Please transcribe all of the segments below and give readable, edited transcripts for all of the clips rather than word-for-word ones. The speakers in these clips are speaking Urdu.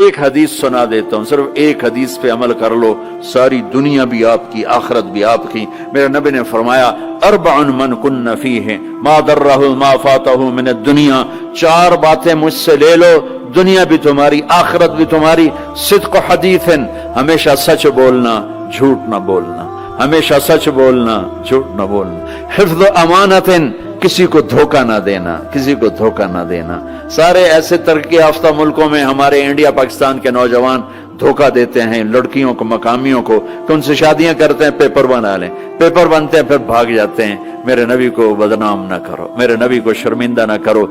ایک حدیث سنا دیتا ہوں، صرف ایک حدیث پہ عمل کر لو، ساری دنیا بھی آپ کی، آخرت بھی آپ کی۔ میرے نبی نے فرمایا اربع من کن فیہ ما ضرہ ما فاتہ من الدنیا، 4 باتیں مجھ سے لے لو، دنیا بھی تمہاری، آخرت بھی تمہاری۔ صدق حدیث، ہمیشہ سچ بولنا، جھوٹ نہ بولنا، ہمیشہ سچ بولنا، جھوٹ نہ بولنا۔ حفظ امانت، کسی کو دھوکہ نہ دینا، کسی کو دھوکہ نہ دینا۔ سارے ایسے ترقی یافتہ ملکوں میں ہمارے انڈیا پاکستان کے نوجوان دھوکہ دیتے ہیں لڑکیوں کو، مقامیوں کو، کہ ان سے شادیاں کرتے ہیں، پیپر بنا لیں، پیپر بنتے ہیں پھر بھاگ جاتے ہیں۔ میرے نبی کو بدنام نہ کرو، میرے نبی کو شرمندہ نہ کرو۔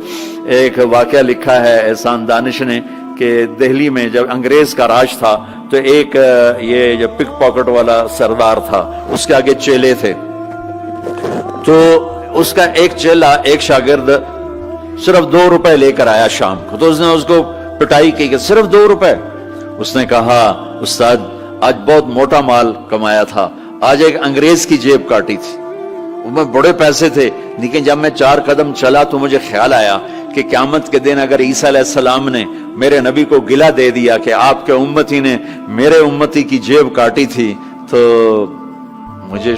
ایک واقعہ لکھا ہے احسان دانش نے کہ دہلی میں جب انگریز کا راج تھا تو ایک یہ جو پک پاکٹ والا سردار تھا، اس کے آگے چیلے تھے، تو اس کا ایک چیلا، ایک شاگرد صرف 2 روپے لے کر آیا شام کو، تو اس نے اس کو پٹائی کی کہ صرف 2 روپے۔ اس نے کہا استاد آج بہت موٹا مال کمایا تھا، آج ایک انگریز کی جیب کاٹی تھی، میں بڑے پیسے تھے، لیکن جب میں 4 قدم چلا تو مجھے خیال آیا کہ قیامت کے دن اگر عیسیٰ علیہ السلام نے میرے نبی کو گلہ دے دیا کہ آپ کے امتی نے میرے امتی کی جیب کاٹی تھی، تو مجھے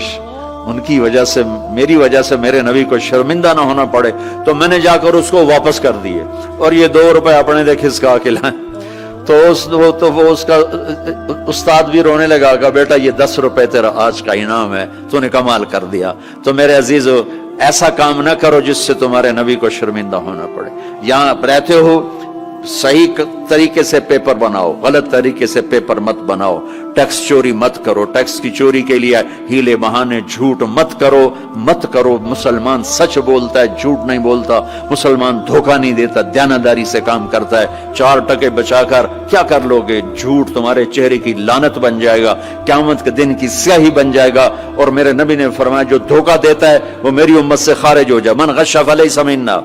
ان کی وجہ سے، میری وجہ سے میرے نبی کو شرمندہ نہ ہونا پڑے، تو میں نے جا کر اس کو واپس کر دیے اور یہ 2 روپے اپنے دے کھسکا کے لائیں۔ تو وہ اس کا استاد بھی رونے لگا کہ بیٹا یہ 10 روپے تیرا آج کا انعام ہے، تو نے کمال کر دیا۔ تو میرے عزیزو، ایسا کام نہ کرو جس سے تمہارے نبی کو شرمندہ ہونا پڑے۔ یہاں رہتے ہو صحیح طریقے سے پیپر بناؤ، غلط طریقے سے پیپر مت بناؤ، ٹیکس چوری مت کرو، ٹیکس کی چوری کے لیے ہیلے بہانے جھوٹ مت کرو۔ مسلمان سچ بولتا ہے، جھوٹ نہیں بولتا، مسلمان دھوکہ نہیں دیتا، دیانتداری سے کام کرتا ہے۔ 4 ٹکے بچا کر کیا کر لو گے؟ جھوٹ تمہارے چہرے کی لعنت بن جائے گا، قیامت کے دن کی سیاہی بن جائے گا۔ اور میرے نبی نے فرمایا جو دھوکہ دیتا ہے وہ میری امت سے خارج ہو جائے، من غش فلیس منا،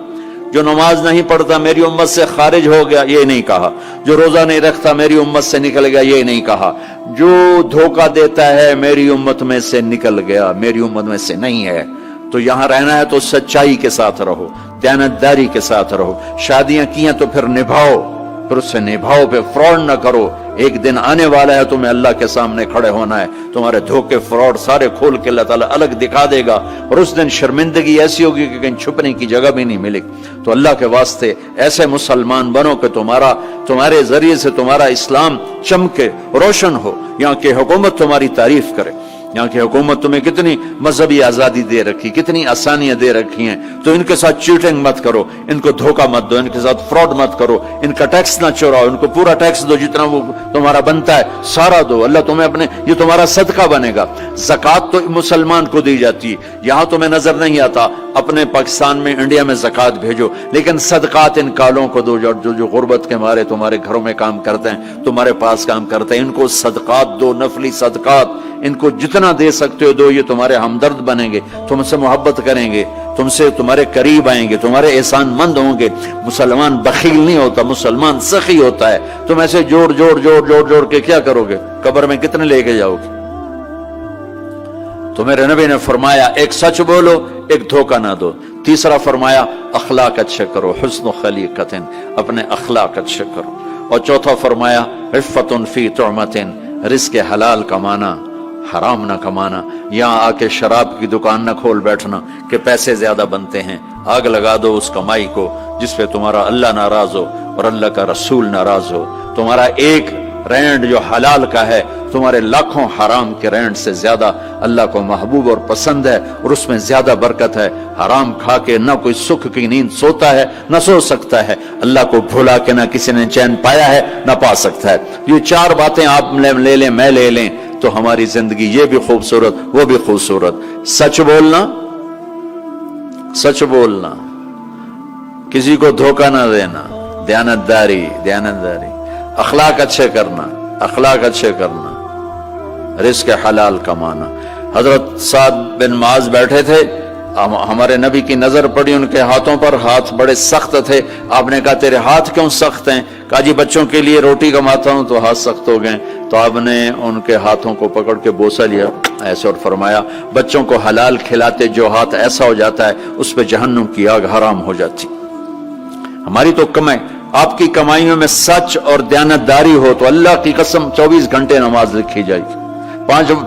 جو نماز نہیں پڑھتا میری امت سے خارج ہو گیا، یہ نہیں کہا۔ جو روزہ نہیں رکھتا میری امت سے نکل گیا، یہ نہیں کہا۔ جو دھوکہ دیتا ہے میری امت میں سے نکل گیا، میری امت میں سے نہیں ہے۔ تو یہاں رہنا ہے تو سچائی کے ساتھ رہو، دیانتداری کے ساتھ رہو۔ شادیاں کی ہیں تو پھر نبھاؤ، پھر اس سے نبھاؤ، پہ فراڈ نہ کرو۔ ایک دن آنے والا ہے تمہیں اللہ کے سامنے کھڑے ہونا ہے، تمہارے دھوکے فراڈ سارے کھول کے اللہ تعالیٰ الگ دکھا دے گا، اور اس دن شرمندگی ایسی ہوگی کہ کہیں چھپنے کی جگہ بھی نہیں ملے۔ تو اللہ کے واسطے ایسے مسلمان بنو کہ تمہارے ذریعے سے تمہارا اسلام چمکے، روشن ہو، یہاں کی حکومت تمہاری تعریف کرے۔ یہاں کی حکومت تمہیں کتنی مذہبی آزادی دے رکھی، کتنی آسانیاں دے رکھی ہیں، تو ان کے ساتھ چیٹنگ مت کرو، ان کو دھوکہ مت دو، ان کے ساتھ فراڈ مت کرو، ان کا ٹیکس نہ چوراؤ، ان کو پورا ٹیکس دو، جتنا وہ تمہارا بنتا ہے سارا دو۔ اللہ تمہیں یہ تمہارا صدقہ بنے گا۔ زکوٰۃ تو مسلمان کو دی جاتی ہے، یہاں تمہیں نظر نہیں آتا، اپنے پاکستان میں، انڈیا میں زکوٰۃ بھیجو، لیکن صدقات ان کالوں کو دو جو غربت کے مارے تمہارے گھروں میں کام کرتے ہیں، تمہارے پاس کام کرتے ہیں، ان کو صدقات دو، نفلی صدقات، ان کو جتنا دے سکتے ہو دو۔ یہ تمہارے ہمدرد بنیں گے، تم سے محبت کریں گے، تم سے تمہارے قریب آئیں گے، تمہارے احسان مند ہوں گے۔ مسلمان بخیل نہیں ہوتا، مسلمان سخی ہوتا ہے۔ تم ایسے جوڑ کے کیا کرو گے؟ قبر میں کتنے لے کے جاؤ گے؟ تو میرے نبی نے فرمایا ایک سچ بولو، ایک دھوکہ نہ دو۔ تیسرا فرمایا اخلاق اچھے کرو، حسن خلیقت، اپنے اخلاق اچھے کرو۔ اور چوتھا فرمایا عفت فی طعمت، رزق حلال کمانا، حرام نہ کمانا۔ یہاں آ کے شراب کی دکان نہ کھول بیٹھنا کہ پیسے زیادہ بنتے ہیں، آگ لگا دو اس کمائی کو جس پہ تمہارا اللہ ناراض ہو اور اللہ کا رسول ناراض ہو۔ تمہارا ایک رینڈ جو حلال کا ہے تمہارے لاکھوں حرام کے رینڈ سے زیادہ اللہ کو محبوب اور پسند ہے، اور اس میں زیادہ برکت ہے۔ حرام کھا کے نہ کوئی سکھ کی نیند سوتا ہے، نہ سو سکتا ہے۔ اللہ کو بھولا کے نہ کسی نے چین پایا ہے، نہ پا سکتا ہے۔ یہ 4 باتیں آپ لے لیں، میں لے لیں، تو ہماری زندگی یہ بھی خوبصورت، وہ بھی خوبصورت۔ سچ بولنا، کسی کو دھوکہ نہ دینا، دیانتداری، اخلاق اچھے کرنا، رزق حلال کمانا۔ حضرت سعد بن معاذ بیٹھے تھے، ہمارے نبی کی نظر پڑی ان کے ہاتھوں پر، ہاتھ بڑے سخت تھے۔ آپ نے کہا تیرے ہاتھ کیوں سخت ہیں؟ کہا جی بچوں کے لیے روٹی کماتا ہوں تو ہاتھ سخت ہو گئے۔ تو آپ نے ان کے ہاتھوں کو پکڑ کے بوسہ لیا ایسے اور فرمایا بچوں کو حلال کھلاتے جو ہاتھ ایسا ہو جاتا ہے اس پہ جہنم کی آگ حرام ہو جاتی۔ ہماری تو آپ کی کمائیوں میں سچ اور دیانتداری ہو تو اللہ کی قسم 24 گھنٹے نماز لکھی جائے گی.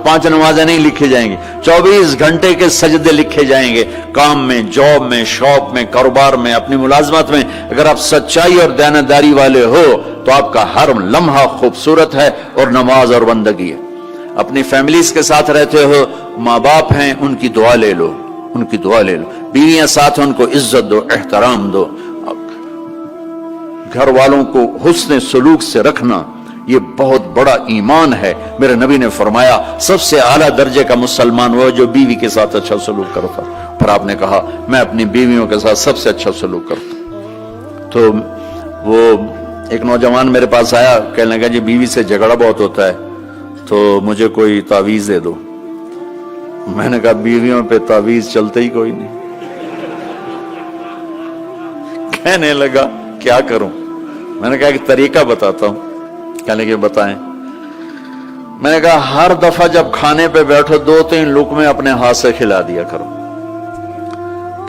پانچ نمازیں نہیں لکھی جائیں گی، 24 گھنٹے کے سجدے لکھے جائیں گے. کام میں، جاب میں، شاپ میں، کاروبار میں، اپنی ملازمت میں اگر آپ سچائی اور دیانتداری والے ہو تو آپ کا ہر لمحہ خوبصورت ہے اور نماز اور بندگی ہے. اپنی فیملیز کے ساتھ رہتے ہو، ماں باپ ہیں، ان کی دعا لے لو، ان کی دعا لے لو. بیویاں ساتھ، ان کو عزت دو، احترام دو. گھر والوں کو حسن سلوک سے رکھنا یہ بہت بڑا ایمان ہے. میرے نبی نے فرمایا سب سے اعلیٰ درجے کا مسلمان وہ جو بیوی کے ساتھ اچھا سلوک کرتا. پھر آپ نے کہا میں اپنی بیویوں کے ساتھ سب سے اچھا سلوک کرتا. تو وہ ایک نوجوان میرے پاس آیا، کہنے لگا جی بیوی سے جھگڑا بہت ہوتا ہے تو مجھے کوئی تعویذ دے دو. میں نے کہا بیویوں پہ تعویذ چلتے ہی کوئی نہیں. کہنے لگا کیا کروں؟ میں نے کہا کہ طریقہ بتاتا ہوں. کہنے لگے بتائیں. میں نے کہا ہر دفعہ جب کھانے پہ بیٹھو 2-3 لقمے اپنے ہاتھ سے کھلا دیا کرو.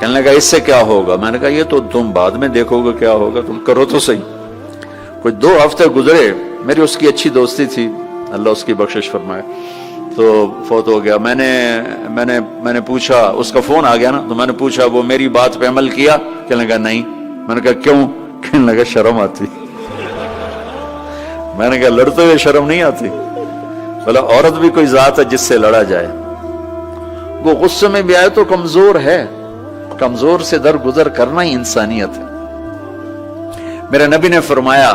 کہنے لگا اس سے کیا ہوگا؟ میں نے کہا یہ تو تم بعد میں دیکھو گے کیا ہوگا، تم کرو تو صحیح. کچھ 2 ہفتے گزرے، میری اس کی اچھی دوستی تھی، اللہ اس کی بخشش فرمائے، تو فوت ہو گیا. میں نے پوچھا، اس کا فون آ گیا نا، تو میں نے پوچھا وہ میری بات پہ عمل کیا؟ کہنے لگا نہیں. میں نے کہا کیوں؟ کہنے لگا شرم آتی. میں نے کہا لڑتے ہوئے شرم نہیں آتی؟ بولا عورت بھی کوئی ذات ہے جس سے لڑا جائے. وہ غصے میں بھی آئے تو کمزور ہے، کمزور سے درگزر کرنا ہی انسانیت ہے. میرے نبی نے فرمایا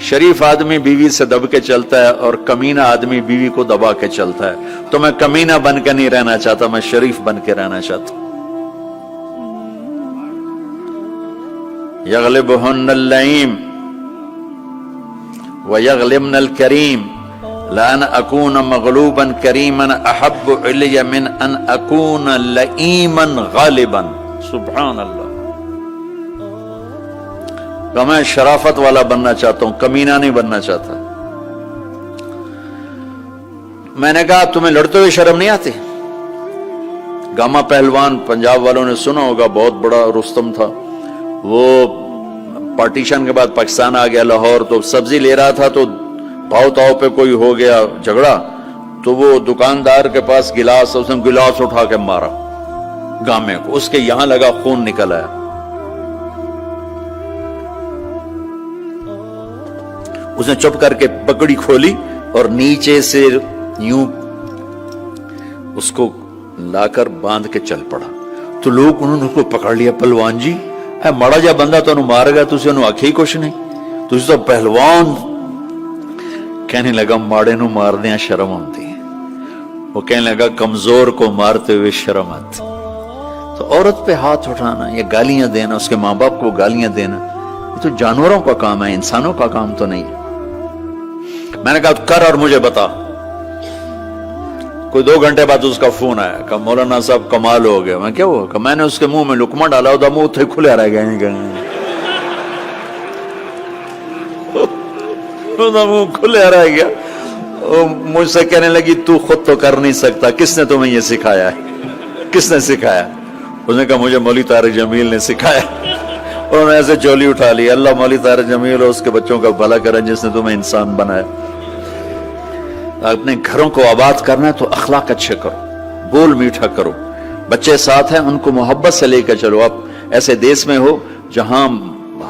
شریف آدمی بیوی سے دب کے چلتا ہے اور کمینہ آدمی بیوی کو دبا کے چلتا ہے. تو میں کمینہ بن کے نہیں رہنا چاہتا، میں شریف بن کے رہنا چاہتا ہوں. یغلبہن اللئیم ویغلبن الکریم لأن اکون مغلوبا کریما احب علی من ان اکون لئیما غالبا. سبحان اللہ. کہ میں شرافت والا بننا چاہتا ہوں، کمینہ نہیں بننا چاہتا. میں نے کہا تمہیں لڑتے ہوئے شرم نہیں آتی؟ گاما پہلوان پنجاب والوں نے سنا ہوگا، بہت بڑا رستم تھا. وہ پارٹیشن کے بعد پاکستان آ گیا لاہور، تو سبزی لے رہا تھا تو بھاؤ تاؤ پہ کوئی ہو گیا جھگڑا، تو وہ دکاندار کے پاس گلاس، اس نے گلاس اٹھا کے مارا گامے کو، اس کے یہاں لگا، خون نکل آیا. اس نے چپ کر کے پکڑی کھولی اور نیچے سے یوں اس کو لا کر باندھ کے چل پڑا. تو لوگ انہوں نے کو پکڑ لیا، پہلوان جی اے مڑا جا بندہ تو انہوں مار گیا، تُسے انہوں آکھی کچھ نہیں، تُسے تو پہلوان. کہنے لگا ماڑے نو مار دیا شرم ہوتی ہے. وہ کہنے لگا کمزور کو مارتے ہوئے شرم آتی. تو عورت پہ ہاتھ اٹھانا یا گالیاں دینا، اس کے ماں باپ کو گالیاں دینا، یہ تو جانوروں کا کام ہے، انسانوں کا کام تو نہیں ہے. میں نے کہا کر اور مجھے بتا. کوئی 2 گھنٹے بعد اس کا فون آیا کہ مولانا صاحب کمال ہو گیا. میں کیا ہوا؟ کہ میں نے اس کے منہ میں لقمہ ڈالا، وہ منہ تھے کھلے رہ گئے، منہ کھلے رہ گیا. مجھ سے کہنے لگی تو خود تو کر نہیں سکتا، کس نے تمہیں یہ سکھایا ہے؟ کس نے سکھایا؟ اس نے کہا مجھے مولوی طارق جمیل نے سکھایا. انہوں نے ایسے چولی اٹھا لی. اللہ مولوی طارق جمیل اور اس کے بچوں کا بھلا کرے جس نے تمہیں انسان بنایا. اپنے گھروں کو آباد کرنا ہے تو اخلاق اچھے کرو، بول میٹھا کرو. بچے ساتھ ہیں ان کو محبت سے لے کے چلو. آپ ایسے دیس میں ہو جہاں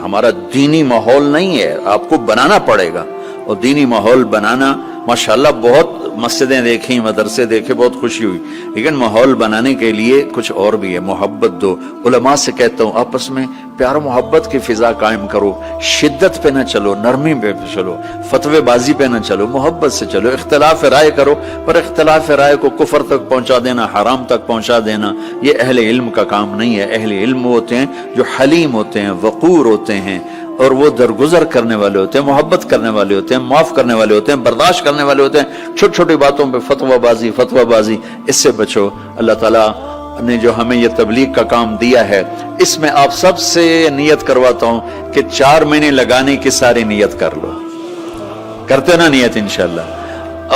ہمارا دینی ماحول نہیں ہے، آپ کو بنانا پڑے گا. اور دینی ماحول بنانا ماشاءاللہ بہت مسجدیں دیکھیں، مدرسے دیکھے، بہت خوشی ہوئی، لیکن ماحول بنانے کے لیے کچھ اور بھی ہے. محبت دو. علماء سے کہتا ہوں آپس میں پیار و محبت کی فضا قائم کرو. شدت پہ نہ چلو، نرمی پہ چلو، فتوے بازی پہ نہ چلو، محبت سے چلو. اختلاف رائے کرو، پر اختلاف رائے کو کفر تک پہنچا دینا، حرام تک پہنچا دینا، یہ اہل علم کا کام نہیں ہے. اہل علم ہوتے ہیں جو حلیم ہوتے ہیں، وقور ہوتے ہیں، اور وہ درگزر کرنے والے ہوتے ہیں، محبت کرنے والے ہوتے ہیں، معاف کرنے والے ہوتے ہیں، برداشت کرنے والے ہوتے ہیں. چھوٹی چھوٹی باتوں پہ فتوہ بازی اس سے بچو. اللہ تعالیٰ نے جو ہمیں یہ تبلیغ کا کام دیا ہے، اس میں آپ سب سے نیت کرواتا ہوں کہ 4 مہینے لگانے کی ساری نیت کر لو. کرتے نا نیت انشاءاللہ.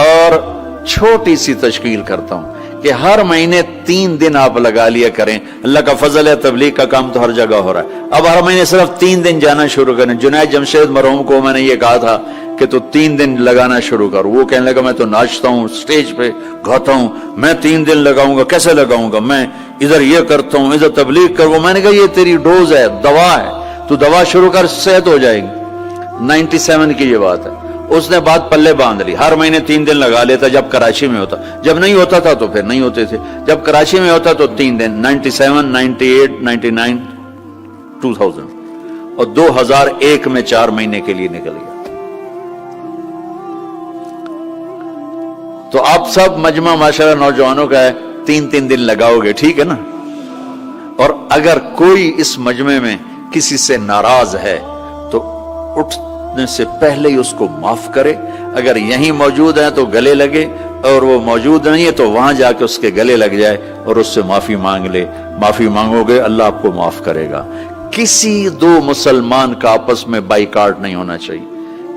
اور چھوٹی سی تشکیل کرتا ہوں کہ ہر مہینے 3 دن آپ لگا لیا کریں. اللہ کا فضل ہے، تبلیغ کا کام تو ہر جگہ ہو رہا ہے. اب ہر مہینے صرف 3 دن جانا شروع کریں. جنید جمشید مرحوم کو میں نے یہ کہا تھا کہ تو 3 دن لگانا شروع کر. وہ کہنے لگا میں تو ناچتا ہوں، سٹیج پہ گاتا ہوں، میں 3 دن لگاؤں گا. کیسے لگاؤں گا؟ میں ادھر یہ کرتا ہوں، ادھر تبلیغ کروں. میں نے کہا یہ تیری ڈوز ہے، دوا ہے، تو دوا شروع کر، صحت ہو جائے گی. 97 کی یہ بات ہے. اس نے بات پلے باندھ لی. ہر مہینے 3 دن لگا لیتا جب کراچی میں ہوتا. جب نہیں ہوتا تھا تو پھر نہیں ہوتے تھے. جب کراچی میں ہوتا تو 3 دن. 97 98 99 2000 اور 2001 میں 4 مہینے کے لیے نکل گیا. تو آپ سب مجمع ماشاءاللہ نوجوانوں کا ہے، 3 دن لگاؤ گے، ٹھیک ہے نا؟ اور اگر کوئی اس مجمع میں کسی سے ناراض ہے تو اٹھنے سے پہلے ہی اس کو معاف کرے. اگر یہیں موجود ہیں تو گلے لگے، اور وہ موجود نہیں ہے تو وہاں جا کے اس کے گلے لگ جائے اور اس سے معافی مانگ لے. معافی مانگو گے اللہ آپ کو معاف کرے گا. کسی 2 مسلمان کا آپس میں بائیکاٹ نہیں ہونا چاہیے.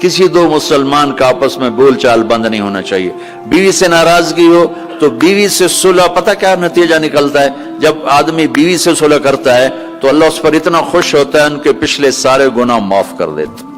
کسی 2 مسلمان کا آپس میں بول چال بند نہیں ہونا چاہیے. بیوی سے ناراضگی ہو تو بیوی سے صلح. پتہ کیا نتیجہ نکلتا ہے؟ جب آدمی بیوی سے صلح کرتا ہے تو اللہ اس پر اتنا خوش ہوتا ہے ان کے پچھلے سارے گناہ معاف کر دیتا.